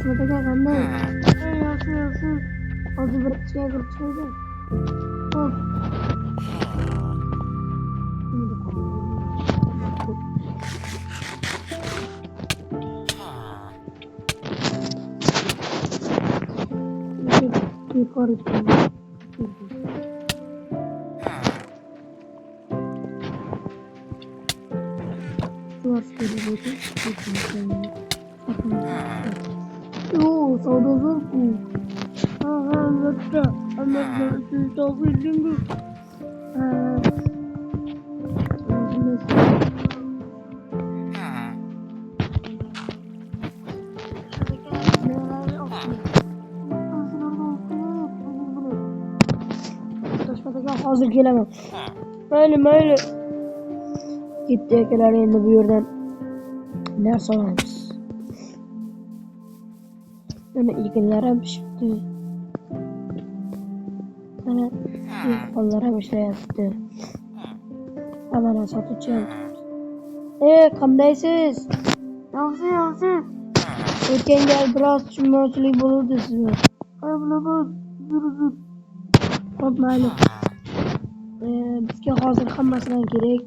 Sebagai gambar. Hasil. Harus bercaya. Oh. Rekor itu. Harus begitu. Saudaraku. Betul. Anak tahu dulu. Hazır gelemem. Öyle. Gittiler endi bu yerden. Ders alırız. Ana ilgilerim çıktı. Ana kollarım işleyaptı. Hemen satacağım. Qandaysiz? Yaxshi. O'tgan gal biroz tushunmovchilik bo'ldi sizga. Bilaman. Uzr. Xo'p, mayli. Bizga hozir hammasidan kerak.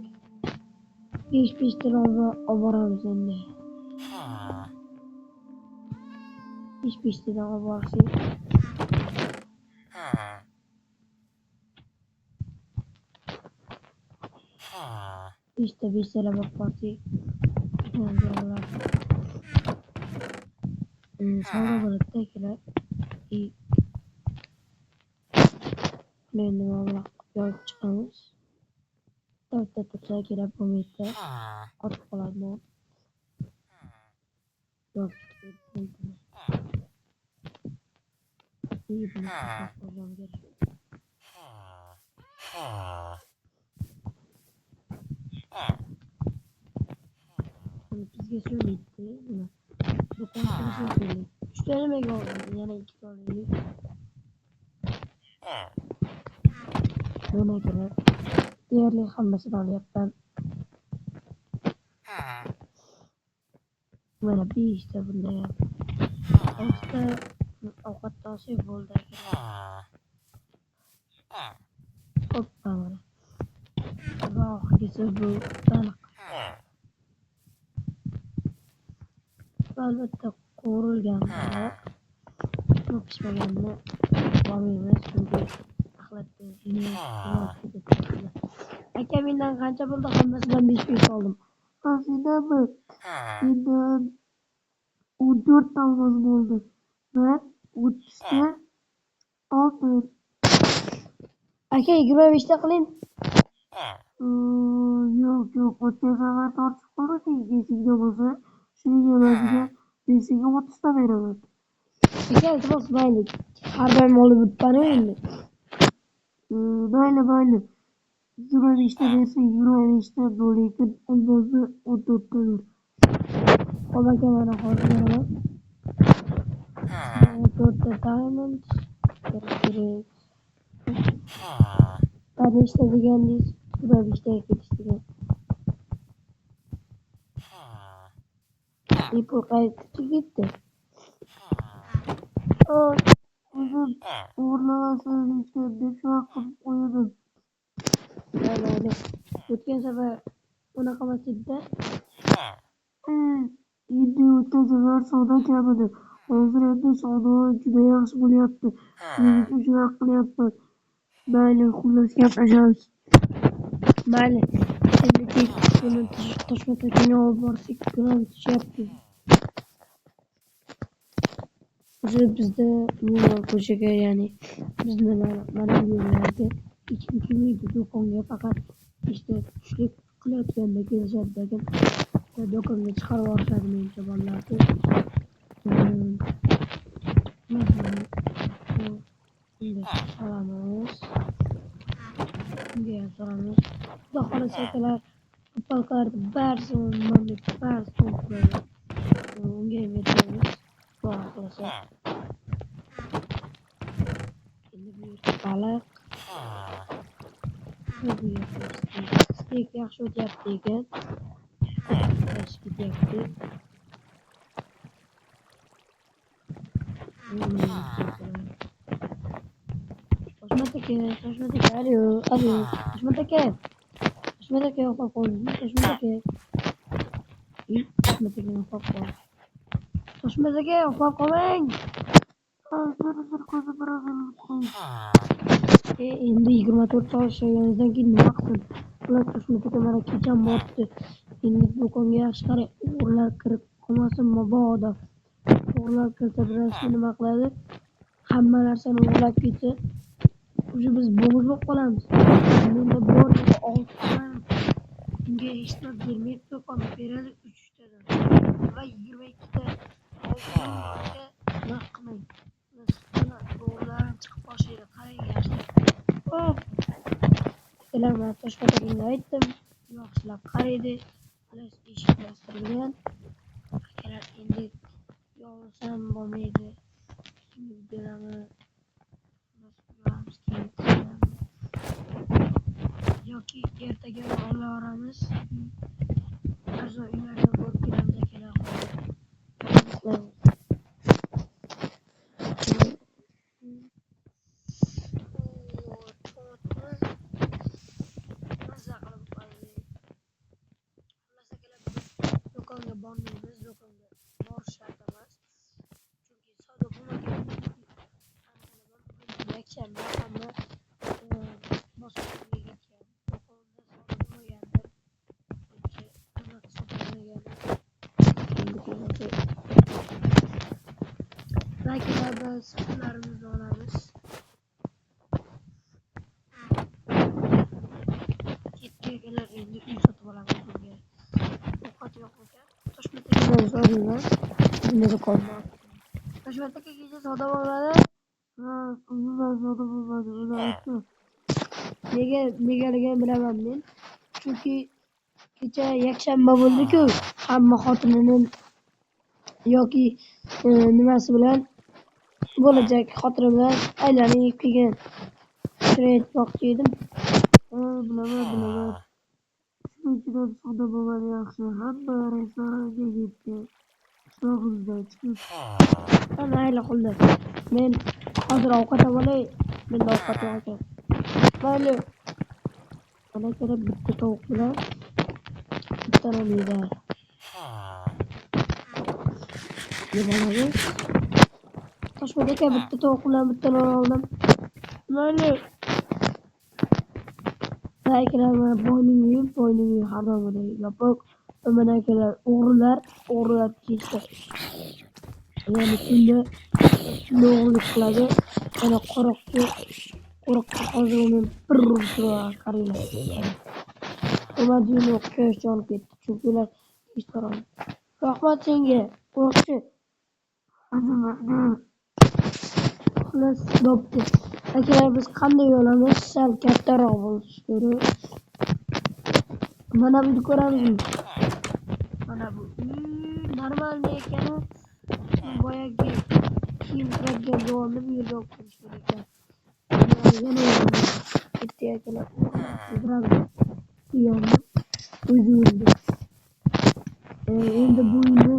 5 tilova olib boramiz endi. 5 tilova olib borsak. Beşte olib borsak. Savdo bo'ladi kerak. Endi mana yo'q chiqamiz. To'rtta tursa kerak bo'lmaydi. Qotib qoladi. Yo'q. Bizga söyleydi. Bu konuşmasını söyleydi. 3 tane mega oldu. Yani 2 tane. Buna göre diğerleri hammasını alıyorum. Mana bir işte bunda ya. İşte avukattan şey oldu. Hoppa mana. Bak gitse bu balık. Albatta qo'rilgan balık. Çok pişmaganini olmaymiz. Çünkü axlatda aka mendan qancha bo'ldi? Hammasidan 5 oldim. Sendanmi? Mendan 14 ta olmaz oldu. Ben 30'ta 6. Aka 25'te qiling. Yo'q. O'tgan safar tortib qoldik. Esingda bo'lsa, shuning evaziga men senga 30 ta beraman. Aka, iltimos mayli. Har doim olib o'tmani endi. Mayli. 25'te versin, 25'te dolayıkın olmazsa 14'tedir. O da kenara koyuyorum. 14'te diamond. Gerek. Ben işte digendeyiz. Böyle işte yetiştirdim. İpo kayıtçı gitti. Uzun uğurlamasını istedim. Şu an uyudum. Öyle. O'tgan safar unaqa emasdi. Endi o'tgan safar savdo kamidi. hozir endi savdo juda yaxshi bo'lyapti. Shuning uchun shunaqa qilyapman. Mayli, xullas gaplashamiz. Mayli, endi kechki kuni toshma to'kini olib borsak kunam tushyapti. O'sha bizda umuman ko'chaga, ya'ni bizni mana bu yo'llarga hech kim kelmaydi. Do'konga faqat ishda tushlik qilayotganda kelishadi, lekin do'konga chiqarib yuborishadi menimcha bolalarni. Bunga solamiz. Bunga ham solamiz. Xudo xohlasa akalar, palkalarni barisini mamlakat barisi to'ldiradi. Unga ham yetamiz. Xudo xohlasa. Endi bu yerga baliq. Bu yerga steak yaxshi o'tyapti ekan. Yaxshi ketyapti. Toshmat aka, alo, Toshmat aka, uxlab qoldingmi? Toshmat aka, Toshmat aka, uxlab qolmang. Hozir ko'zi biroz endi 24 soat ishlaganingizdan keyin nima qilsin? Ular Toshmat aka mana kecham boribdi. Endi do'konga yaxshi qarang, o'g'irlar kirib qolmasin mabodo. O'g'irlar kirsa bilasizmi nima qiladi? Hamma narsani o'g'irlab ketsa, o'sha biz bo'g'iz bo'lib qolamiz. Menda bor 6 so'm. Unga hech nima bermaydi, do'konni beradi 3 tadan va 22 ta. Nima qilmang. O'g'irlar chiqib boshlaydi. Qarang yaxshi. Hop. Akalar, mana Toshmat akaga aytdim. Yaxshilab qaraydi. Eshik bostirilgan. Akalar, endi yolg'izam bo'lmaydi. Videolarni yoki ertaga olaveramiz. Arzon uylarga borib kelamiz akalar. Do'konga bormaymiz, do'konga borish shart emas. Chunki savdo bo'lmagan. Yakshanba hamma boshqa yerga ketgan. Do'konda savdo bo'lmagandir. Akalar, biz pullarimizni olamiz. Ketganlar endi uy sotib olamiz bunga. Ovqat yo'q ekan. Toshmat akadan so'rayman. Bunga qolmoq. Toshmat aka kecha savdo bo'lmadi? Ha, umuman savdo bo'lmadi. Negaligini bilaman men. Chunki kecha yakshanba bo'ldi-ku, hamma xotinini yoki nimasi bilan bo'lajak xotini bilan aylanib kelgan. Shuni aytmoqchi edim. Bilaman. Shuningdan savdo bo'lmadi yaxshi. Hamma restoranga ketgan. Qishlog'imizdan chiqib. Mayli qildi. Men hozir ovqat olay. Menda ovqat yo'q ekan. Mayli. Mana kelib bitta tovuq bilan bitta nomida. Nimaga? Toshmat aka bitta tovuq bilan bitta non oldim. Mayli. Akalar, mana boyning uyi har doimgidek yopiq. Mana akalar, o'g'irlar ketdi. Ya'ni tunda o'g'irlik qiladi. Mana qo'roqqa hozir uni bir urishlar qaranglar. Umadini o'qishga olib ketdi. Chunki ular ishtaron. Rahmat senga, qo'rqchi. Xullas, bo'pti. Akalar, biz qanday yo'lamiz? Sal kattaroq bo'lishi kerak. Mana buni ko'ramizmi? Mana bu normalniy ekan. Boyagi kiyim kiradigan joyni bu yerga olib kelish kerak ekan. Yana bitta akalar. O'zi. Endi bu uyni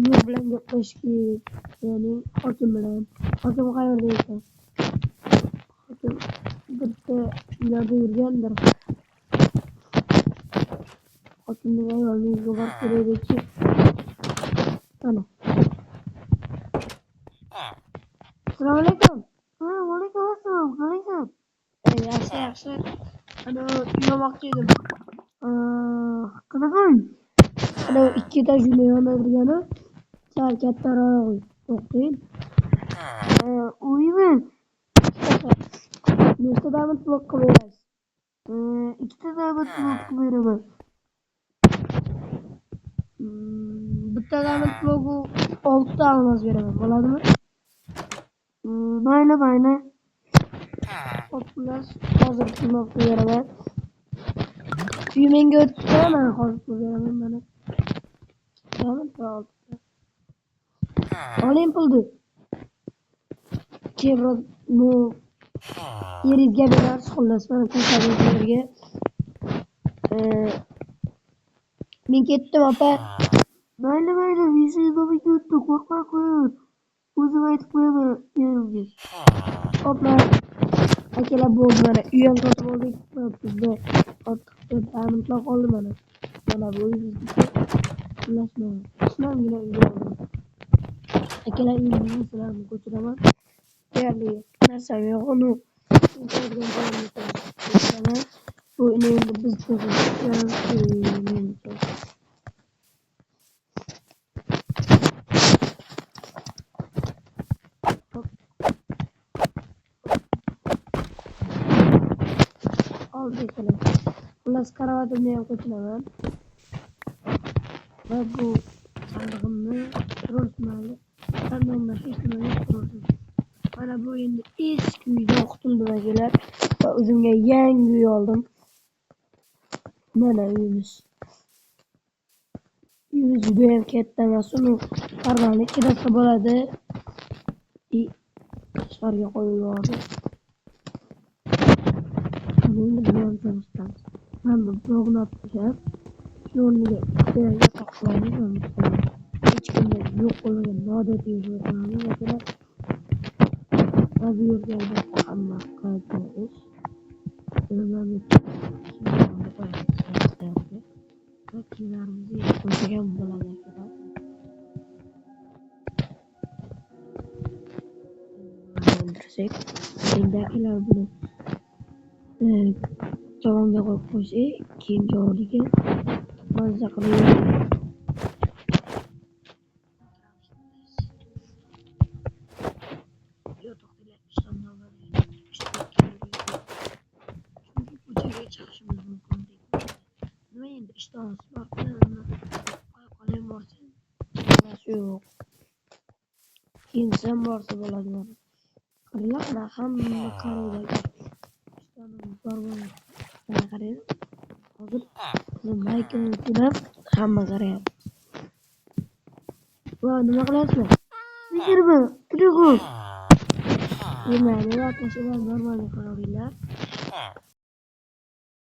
men bilan gaplash kerak. Ya'ni hokim bilan. Hokim qayerda ekan? Hokim bitta uylarda yurgandir. Hokimning ayolining yuvar kerakki. Mana. Assalomu alaykum. Vaalaykum assalom. Qalaysan? Yaxshi. Ana uylamoqchi edim. Qanaqang? Ana ikkita jurnalni o'tirgani sal kattaroq o'qing. Uymi? Nechta diamond blok qilib berasiz? Ikkita navbat blok qilib beraman. Bitta diamond bloku 6 ta olmos beraman. Bo'ladimi? Mayli. Xullas, hozir pulni qilib beraman. Uy menga o'tdi, men hozir pul beraman mana. Diamond va 6 ta. Oling pulni. Keyinroq yeringizga berasiz, xullas mana ko'rsatib yerga. Men ketdim, opa. Mayli. Sen domiga o'tdi. Qo'rqma qo'y. O'zim aytib qo'yaman yerimga. Hopla. Akalar bo'ldi mana. Uy ham sotib oldik. Bizda ortiqcha diamondlar qoldi mana. Mana bu bizniki. Xullas mana. Islomgina uyga oldim. Akalar uyingizni sizlarni ko'chiraman. Deyarli narsam yo'q. Uni ko'chiraman. Bu endi biz ko'chiramiz. Oldik. Xullas karavatimni ham ko'chiraman. Va bu sandig'imni qurilmayli. Sandig'imda hech nima yo'q qurildi. Mana bu endi eski uydan qutuldim akalar. Va o'zimga yangi uy oldim. Mana uyimiz. Uyimiz juda ham katta emas. Uni parvani kirasa bo'ladi. Tashqariga qo'yib yubordim. Endi buni ham çalıştiramiz. Ben bu blogunu atacağım. Şu o'rniga ikkita yotoq qilamiz. Hech kimda yo'q bo'lmagan noodatiy yo'qlarimiz akalar. Va bu yerga albatta hamma qiladigan ish. Va kiyimlarimizni yechib qo'ygan bo'ladi akalar. O'ndirsak, endi akalar buni javonga qo'yib qo'ysak, keyin javoniga mazza qilib yotoqdagilar ishtondan chunki ko'chaga chiqishimiz mumkin deydi. Nima endi ishtonsiz qo'ya borsa narsa yo'q. Kiyinsam borsa bo'ladi mana. Qaranglar, hamma qaraydi. Ishtonimiz bor bo'ladi. Mana qarang. Hozir qizim maykini turib hamma qarayapti. Va nima qilasizlar? Yigirma. Turg'u. Yemani va tashlab normalni qararinglar.